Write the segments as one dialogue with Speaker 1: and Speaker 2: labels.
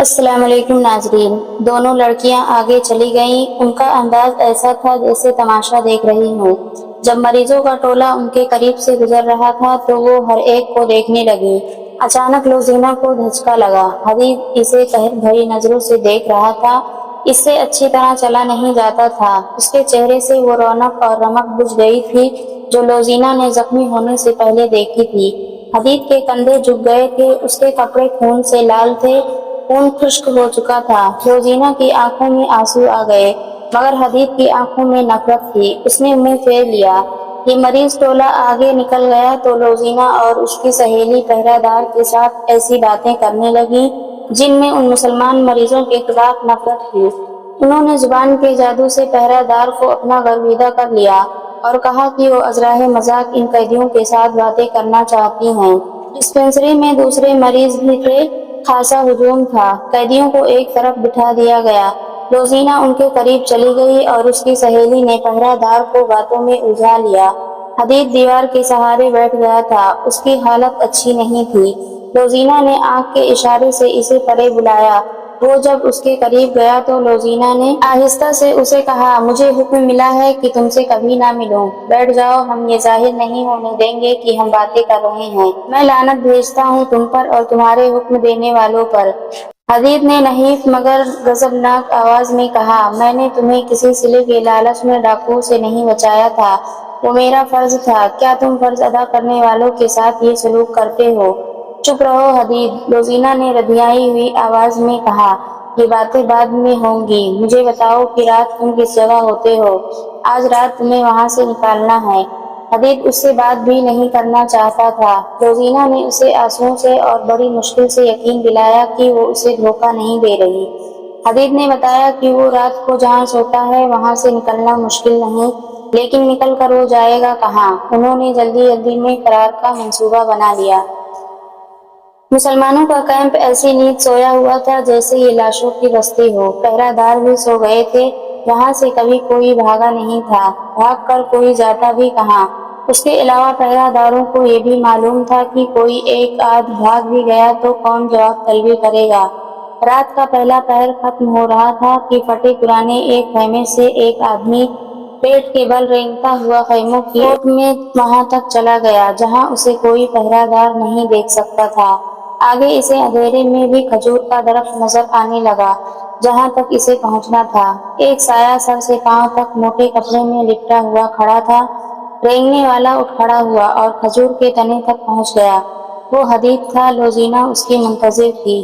Speaker 1: السلام علیکم ناظرین۔ دونوں لڑکیاں آگے چلی گئیں۔ ان کا انداز ایسا تھا جیسے تماشا دیکھ رہی ہوں۔ جب مریضوں کا ٹولہ ان کے قریب سے گزر رہا تھا تو وہ ہر ایک کو دیکھنے لگی۔ اچانک لوزینہ کو دھچکا لگا۔ حدید اسے قہر بھری نظروں سے دیکھ رہا تھا۔ اس سے اچھی طرح چلا نہیں جاتا تھا۔ اس کے چہرے سے وہ رونق اور رمق بجھ گئی تھی جو لوزینہ نے زخمی ہونے سے پہلے دیکھی تھی۔ حدید کے کندھے جھک گئے تھے، اس کے کپڑے خون سے لال تھے، خون خشک ہو چکا تھا۔ لوزینہ کی آنکھوں میں آنسو آ گئے، مگر حدید کی آنکھوں میں نفرت تھی۔ اس نے منہ پھیر لیا۔ یہ مریض ٹولہ آگے نکل گیا تو لوزینہ اور اس کی سہیلی پہرہ دار کے ساتھ ایسی باتیں کرنے لگیں جن میں ان مسلمان مریضوں کے خلاف نفرت تھی۔ انہوں نے زبان کے جادو سے پہرہ دار کو اپنا گرویدہ کر لیا اور کہا کہ وہ ازراہ مذاق ان قیدیوں کے ساتھ باتیں کرنا چاہتی ہیں۔ ڈسپنسری میں دوسرے مریض بھی تھے۔ خاصا ہجوم تھا۔ قیدیوں کو ایک طرف بٹھا دیا گیا۔ لوزینہ ان کے قریب چلی گئی اور اس کی سہیلی نے پہرہ دار کو باتوں میں الجھا لیا۔ حدید دیوار کے سہارے بیٹھ گیا تھا۔ اس کی حالت اچھی نہیں تھی۔ لوزینہ نے آنکھ کے اشارے سے اسے پرے بلایا۔ وہ جب اس کے قریب گیا تو لوزینہ نے آہستہ سے اسے کہا، مجھے حکم ملا ہے کہ تم سے کبھی نہ ملوں۔ بیٹھ جاؤ، ہم یہ ظاہر نہیں ہونے دیں گے کہ ہم باتیں کر رہے ہیں۔ میں لعنت بھیجتا ہوں تم پر اور تمہارے حکم دینے والوں پر۔ حدید نے نحیف مگر غضبناک آواز میں کہا، میں نے تمہیں کسی صلے کے لالچ میں ڈاکوؤں سے نہیں بچایا تھا، وہ میرا فرض تھا۔ کیا تم فرض ادا کرنے والوں کے ساتھ یہ سلوک کرتے ہو؟ چپ رہو حدید، لوزینہ نے ردھیائی ہوئی آواز میں کہا، یہ باتیں بعد میں ہوں گی۔ مجھے بتاؤ کہ رات تم کس جگہ ہوتے ہو؟ آج رات تمہیں وہاں سے نکالنا ہے۔ حدید اس سے بات بھی نہیں کرنا چاہتا تھا۔ لوزینہ نے اسے آنسوؤں سے اور بڑی مشکل سے یقین دلایا کہ وہ اسے دھوکہ نہیں دے رہی۔ حدید نے بتایا کہ وہ رات کو جہاں سوتا ہے وہاں سے نکلنا مشکل نہیں، لیکن نکل کر وہ جائے گا کہاں؟ انہوں نے جلدی جلدی میں فرار کا منصوبہ بنا لیا۔ مسلمانوں کا کیمپ ایسی نیند سویا ہوا تھا جیسے یہ لاشوں کی بستی ہو۔ پہرہ دار بھی سو گئے تھے۔ یہاں سے کبھی کوئی بھاگا نہیں تھا۔ بھاگ کر کوئی جاتا بھی کہاں؟ اس کے علاوہ پہرہ داروں کو یہ بھی معلوم تھا کہ کوئی ایک آدھ بھاگ بھی گیا تو کون جواب طلبی کرے گا۔ رات کا پہلا پہر ختم ہو رہا تھا کہ پھٹے پرانے ایک خیمے سے ایک آدمی پیٹ کے بل رینگتا ہوا خیموں کی اوٹ میں وہاں تک چلا گیا جہاں اسے کوئی پہرہ دار نہیں دیکھ سکتا تھا۔ آگے اسے اندھیرے میں بھی کھجور کا درخت نظر آنے لگا جہاں تک اسے پہنچنا تھا۔ ایک سایہ سر سے پاؤں تک موٹے کپڑے میں لپٹا ہوا کھڑا تھا۔ رینگنے والا اٹھ کھڑا ہوا اور کھجور کے تنے تک پہنچ گیا۔ وہ حدید تھا۔ لوزینہ اس کی منتظر تھی۔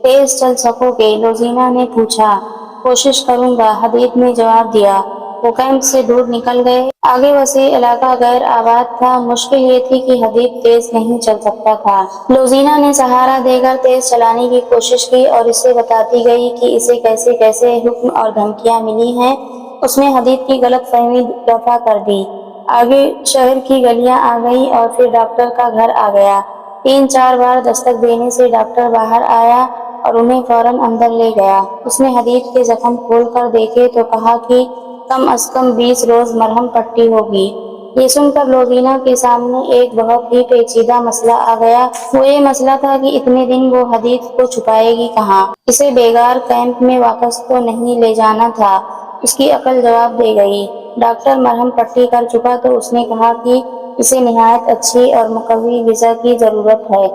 Speaker 1: تیز چل سکو گے؟ لوزینہ نے پوچھا۔ کوشش کروں گا، حدید نے جواب دیا۔ وہ کیمپ سے دور نکل گئے۔ آگے وسیع علاقہ غیر آباد تھا۔ مشکل یہ تھی کہ حدید تیز نہیں چل سکتا تھا۔ لوزینہ نے سہارا دے کر تیز چلانے کی کوشش کی اور اسے بتاتی گئی کہ اسے کیسے کیسے حکم اور دھمکیاں ملی ہیں۔ اس نے حدید کی غلط فہمی رفع کر دی۔ آگے شہر کی گلیاں آ گئیں اور پھر ڈاکٹر کا گھر آ گیا۔ 3-4 بار دستک دینے سے ڈاکٹر باہر آیا اور انہیں فوراً اندر لے گیا۔ اس نے حدید کے زخم کھول کر دیکھے تو کہا کہ کم از کم 20 روز مرہم پٹی ہوگی۔ یہ سن کر لوزینہ کے سامنے ایک بہت ہی پیچیدہ مسئلہ آ گیا۔ وہ یہ مسئلہ تھا کہ اتنے دن وہ حدید کو چھپائے گی کہاں؟ اسے بیگار کیمپ میں واپس تو نہیں لے جانا تھا۔ اس کی عقل جواب دے گئی۔ ڈاکٹر مرہم پٹی کر چکا تو اس نے کہا کہ اسے نہایت اچھی اور مقوی غذا کی ضرورت ہے۔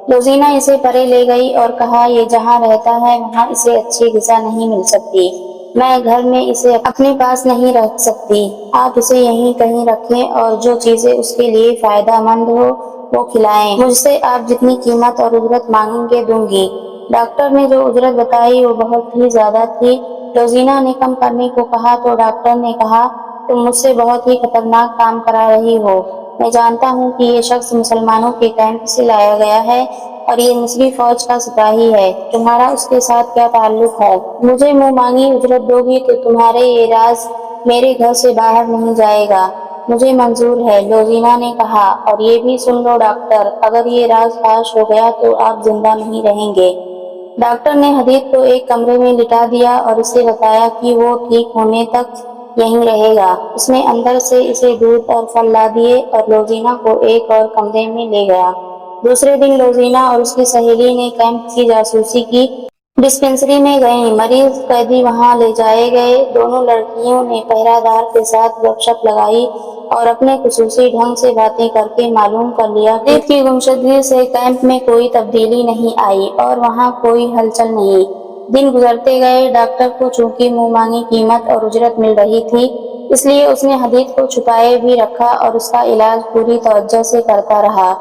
Speaker 1: لوزینہ اسے پرے لے گئی اور کہا، یہ جہاں رہتا ہے وہاں اسے اچھی غذا نہیں مل سکتی۔ میں گھر میں اسے اپنے پاس نہیں رکھ سکتی۔ آپ اسے یہیں کہیں رکھیں اور جو چیزیں اس کے لیے فائدہ مند ہو وہ کھلائیں۔ مجھ سے آپ جتنی قیمت اور اجرت مانگیں گے دوں گی۔ ڈاکٹر نے جو اجرت بتائی وہ بہت ہی زیادہ تھی۔ لوزینہ نے کم کرنے کو کہا تو ڈاکٹر نے کہا، تم مجھ سے بہت ہی خطرناک کام کرا رہی ہو۔ میں جانتا ہوں کہ یہ شخص مسلمانوں کے کیمپ سے لایا گیا ہے اور یہ مصری فوج کا سپاہی ہے۔ تمہارا اس کے ساتھ کیا تعلق ہے؟ مجھے منہ مانگی اجرت دو گی تو تمہارے یہ راز میرے گھر سے باہر نہیں جائے گا۔ مجھے منظور ہے، لوزینہ نے کہا، اور یہ بھی سن لو ڈاکٹر، اگر یہ راز فاش ہو گیا تو آپ زندہ نہیں رہیں گے۔ ڈاکٹر نے حدید کو ایک کمرے میں لٹا دیا اور اسے بتایا کہ وہ ٹھیک ہونے تک یہیں رہے گا۔ اس نے اندر سے اسے دودھ اور پھل لا دیے اور لوزینہ کو ایک اور کمرے میں لے گیا۔ دوسرے دن لوزینہ اور اس کی سہیلی نے کیمپ کی جاسوسی کی۔ ڈسپنسری میں گئیں، مریض قیدی وہاں لے جائے گئے۔ دونوں لڑکیوں نے پہرہ دار کے ساتھ گپ شپ لگائی اور اپنے خصوصی ڈھنگ سے باتیں کر کے معلوم کر لیا کہ عید کی گمشدگی سے کیمپ میں کوئی تبدیلی نہیں آئی اور وہاں کوئی ہلچل نہیں۔ دن گزرتے گئے۔ ڈاکٹر کو چونکہ منہ مانگی قیمت اور اجرت مل رہی تھی، اس لیے اس نے حدید کو چھپائے بھی رکھا اور اس کا علاج پوری توجہ سے کرتا رہا،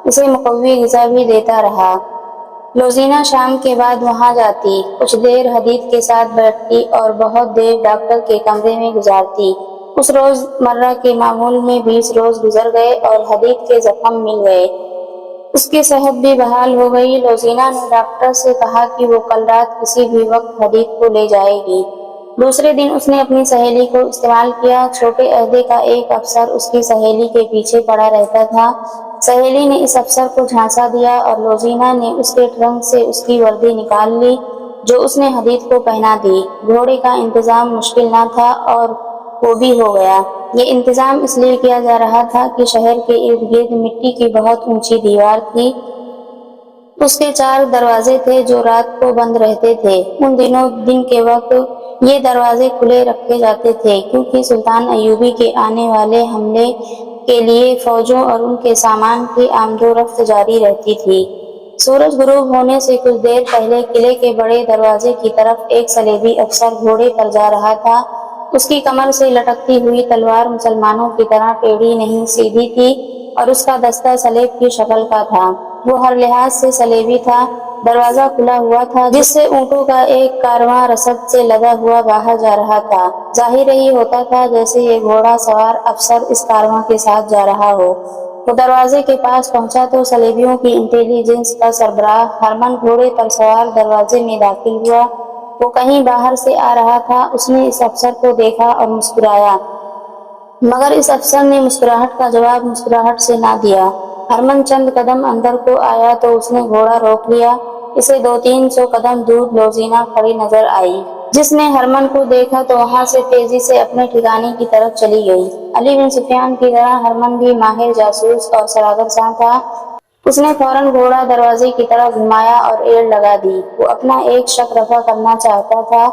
Speaker 1: اسے مقوی غذا بھی دیتا رہا۔ لوزینہ شام کے بعد وہاں جاتی، کچھ دیر حدید کے ساتھ بیٹھتی اور بہت دیر ڈاکٹر کے کمرے میں گزارتی۔ اس روز مرہ کے معمول میں 20 روز گزر گئے اور حدید کے زخم مل گئے، اس کی صحت بھی بحال ہو گئی۔ لوزینہ نے ڈاکٹر سے کہا کہ وہ کل رات کسی بھی وقت حدید کو لے جائے گی۔ دوسرے دن اس نے اپنی سہیلی کو استعمال کیا۔ چھوٹے عہدے کا ایک افسر اس کی سہیلی کے پیچھے پڑا رہتا تھا۔ سہیلی نے اس افسر کو جھانسا دیا اور لوزینہ نے اس کے ٹرنک سے اس کی وردی نکال لی جو اس نے حدید کو پہنا دی۔ گھوڑے کا انتظام مشکل نہ تھا اور وہ بھی ہو گیا۔ یہ انتظام اس لیے کیا جا رہا تھا کہ شہر کے ارد گرد مٹی کی بہت اونچی دیوار تھی، اس کے 4 دروازے تھے جو رات کو بند رہتے تھے۔ ان دنوں دن کے وقت یہ دروازے کھلے رکھے جاتے تھے کیونکہ سلطان ایوبی کے آنے والے حملے کے لیے فوجوں اور ان کے سامان کی آمد و رفت جاری رہتی تھی۔ سورج غروب ہونے سے کچھ دیر پہلے قلعے کے بڑے دروازے کی طرف ایک صلیبی افسر گھوڑے پر جا رہا تھا۔ اس کی کمر سے لٹکتی ہوئی تلوار مسلمانوں کی طرح ٹیڑھی نہیں سیدھی تھی اور اس کا دستہ سلیب کی شکل کا تھا۔ وہ ہر لحاظ سے صلیبی تھا۔ دروازہ کھلا ہوا تھا جس سے اونٹوں کا ایک کارواں رسد سے لدا ہوا باہر جا رہا تھا۔ ظاہر یہی ہوتا تھا جیسے یہ گھوڑا سوار افسر اس کارواں کے ساتھ جا رہا ہو۔ وہ دروازے کے پاس پہنچا تو صلیبیوں کی انٹیلیجنس کا سربراہ ہرمن گھوڑے پر سوار دروازے میں داخل ہوا۔ وہ کہیں باہر سے آ رہا تھا۔ اس نے اس افسر کو دیکھا اور مسکرایا، مگر اس افسر نے مسکراہٹ کا جواب مسکراہٹ سے نہ دیا۔ ہرمن چند قدم اندر کو آیا تو اس نے گھوڑا روک لیا۔ اسے 200-300 قدم دور لوزینہ کھڑی نظر آئی۔ جس نے ہرمن کو دیکھا تو وہاں سے تیزی سے اپنے ٹھکانے کی طرف چلی گئی۔ علی بن سفیان کی طرح ہرمن بھی ماہر جاسوس اور سرگرداں تھا۔ اس نے فوراً گھوڑا دروازے کی طرف گھمایا اور ایڑ لگا دی۔ وہ اپنا ایک شک رفع کرنا چاہتا تھا۔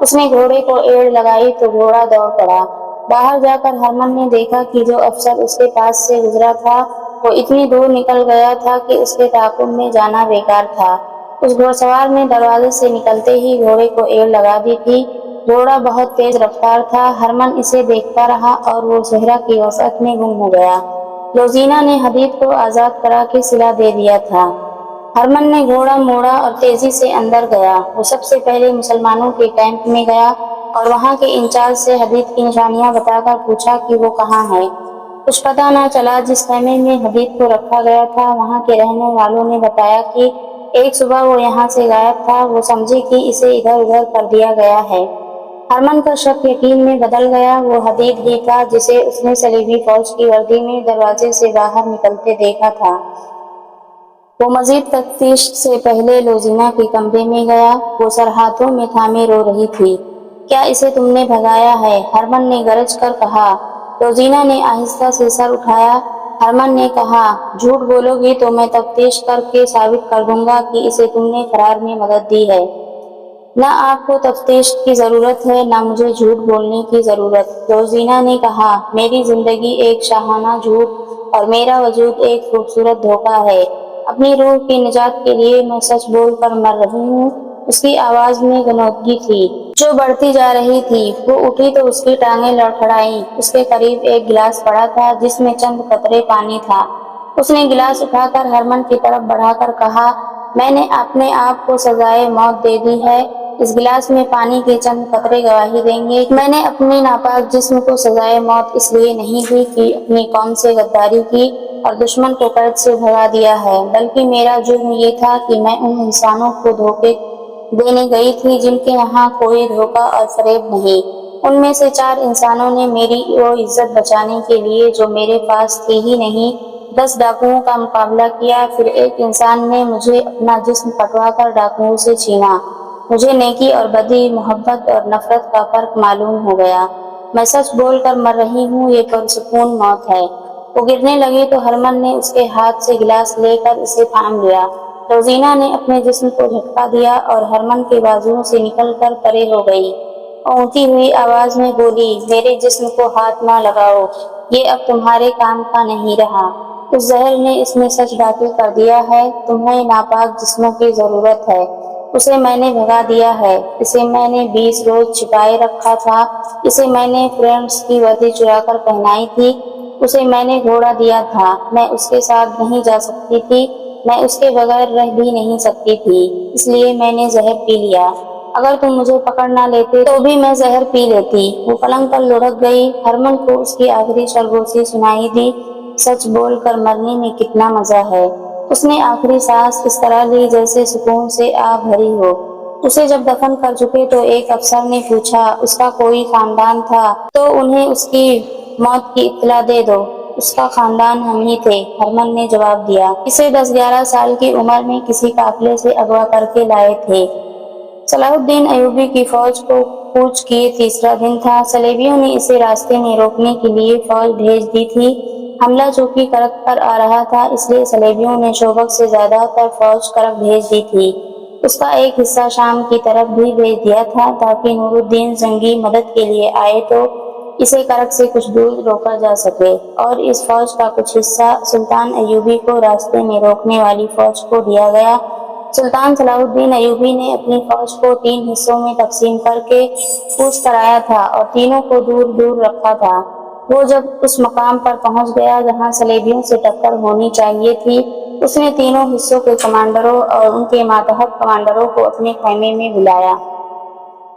Speaker 1: اس نے گھوڑے کو ایڑ لگائی تو گھوڑا دوڑ پڑا۔ باہر جا کر ہرمن نے دیکھا کہ جو افسر اس کے پاس سے گزرا تھا وہ اتنی دور نکل گیا تھا کہ اس کے تعاقب میں جانا بیکار تھا۔ اس گھوڑ سوار نے دروازے سے نکلتے ہی گھوڑے کو ایڑ لگا دی تھی۔ گھوڑا بہت تیز رفتار تھا۔ ہرمن اسے دیکھتا رہا اور وہ صحرا کی وسعت میں گم ہو گیا۔ لوزینہ نے حدید کو آزاد کرا کے صلہ دے دیا تھا۔ ہرمن نے گھوڑا موڑا اور تیزی سے اندر گیا۔ وہ سب سے پہلے مسلمانوں کے کیمپ میں گیا اور وہاں کے انچارج سے حدید کی نشانیاں بتا کر پوچھا کہ وہ کہاں ہے۔ کچھ پتہ نہ چلا۔ جس خیمے میں حدید کو رکھا گیا تھا وہاں کے رہنے والوں نے بتایا کہ ایک صبح وہ یہاں سے غائب تھا۔ وہ سمجھے کہ اسے ادھر ادھر کر دیا گیا ہے۔ ہرمن کا شک یقین میں بدل گیا۔ وہ حدید ہی تھا جسے اس نے صلیبی فوج کی وردی میں دروازے سے باہر نکلتے دیکھا تھا۔ وہ مزید تفتیش سے پہلے لوزینہ کے کمرے میں گیا۔ وہ سر ہاتھوں میں تھامے رو رہی تھی۔ کیا اسے تم نے بھگایا ہے؟ ہرمن نے گرج کر کہا۔ لوزینہ نے آہستہ سے سر اٹھایا۔ ہرمن نے کہا، جھوٹ بولو گی تو میں تفتیش کر کے ثابت کر دوں گا کہ اسے تم نے فرار میں مدد دی ہے۔ نہ آپ کو تفتیش کی ضرورت ہے نہ مجھے جھوٹ بولنے کی ضرورت۔ لوزینہ نے کہا، میری زندگی ایک شاہانہ جھوٹ اور میرا وجود ایک خوبصورت دھوکہ ہے۔ اپنی روح کی نجات کے لیے میں سچ بول کر مر رہی ہوں۔ اس کی آواز میں غنودگی تھی جو بڑھتی جا رہی تھی۔ وہ اٹھی تو اس کی ٹانگیں لڑکھڑائیں۔ اس کے قریب ایک گلاس پڑا تھا جس میں چند قطرے پانی تھا۔ اس نے گلاس اٹھا کر ہرمن کی طرف بڑھا کر کہا، میں نے اپنے آپ کو سزائے موت دے دی ہے۔ اس گلاس میں پانی کے چند قطرے گواہی دیں گے کہ میں نے اپنے ناپاک جسم کو سزائے موت اس لیے نہیں دی کہ اپنی قوم سے غداری کی اور دشمن کو قید سے بھگا دیا ہے، بلکہ میرا جرم یہ تھا کہ میں ان انسانوں کو دھوکے دینے گئی تھی جن کے یہاں کوئی دھوکہ اور فریب نہیں۔ ان میں سے 4 انسانوں نے میری وہ عزت بچانے کے لیے جو میرے پاس تھی ہی نہیں 10 ڈاکوؤں کا مقابلہ کیا۔ پھر ایک انسان نے مجھے اپنا جسم کٹوا کر ڈاکوؤں سے چھینا۔ مجھے نیکی اور بدی، محبت اور نفرت کا فرق معلوم ہو گیا۔ میں سچ بول کر مر رہی ہوں، یہ پرسکون موت ہے۔ وہ گرنے لگی تو ہرمن نے اس کے ہاتھ سے گلاس لے کر اسے تھام لیا۔ روزینہ نے اپنے جسم کو جھٹکا دیا اور ہرمن کے بازوؤں سے نکل کر پرے ہو گئی۔ اونتی ہوئی آواز میں بولی، میرے جسم کو ہاتھ نہ لگاؤ، یہ اب تمہارے کام کا نہیں رہا۔ اس زہر نے اس میں سچ داخل کر دیا ہے، تمہیں ناپاک جسموں کی ضرورت ہے۔ اسے میں نے بھگا دیا ہے، اسے میں نے 20 روز چھپائے رکھا تھا، اسے میں نے فرینڈس کی وردی چرا کر پہنائی تھی، اسے میں نے گھوڑا دیا تھا، میں اس کے ساتھ نہیں جا سکتی تھی، میں اس کے بغیر رہ بھی نہیں سکتی تھی، اس لیے میں نے زہر پی لیا۔ اگر تم مجھے پکڑ نہ لیتے تو بھی میں زہر پی لیتی۔ وہ پلنگ پر لڑک گئی۔ ہرمن کو اس کی آخری سرگوشی سنائی دی، سچ بول کر مرنے میں کتنا مزہ ہے۔ اس نے آخری سانس اس طرح لی جیسے سکون سے آگ بھری ہو۔ اسے جب دفن کر چکے تو ایک افسر نے پوچھا، اس کا کوئی خاندان تھا تو انہیں اس کی موت کی اطلاع دے دو۔ اس کا خاندان ہم ہی تھے، ہرمن نے جواب دیا۔ اسے 10-11 سال کی عمر میں کسی قافلے سے اغوا کر کے لائے تھے۔ صلاح الدین ایوبی کی فوج کو کوچ کیے تیسرا دن تھا۔ صلیبیوں نے اسے راستے میں روکنے کے لیے فوج بھیج دی تھی۔ حملہ چونکہ کرک پر آ رہا تھا، اس لیے صلیبیوں نے شوبک سے زیادہ تر فوج کرک بھیج دی تھی۔ اس کا ایک حصہ شام کی طرف بھی بھیج دیا تھا تاکہ نور الدین زنگی مدد کے لیے آئے تو اسے کرک سے کچھ دور روکا جا سکے، اور اس فوج کا کچھ حصہ سلطان ایوبی کو راستے میں روکنے والی فوج کو دیا گیا۔ سلطان صلاح الدین ایوبی نے اپنی فوج کو 3 حصوں میں تقسیم کر کے کوچ کرایا تھا اور تینوں کو دور دور رکھا تھا۔ وہ جب اس مقام پر پہنچ گیا جہاں صلیبیوں سے ٹکر ہونی چاہیے تھی، اس نے تینوں حصوں کے کمانڈروں اور ان کے ماتحت کمانڈروں کو اپنے خیمے میں بلایا۔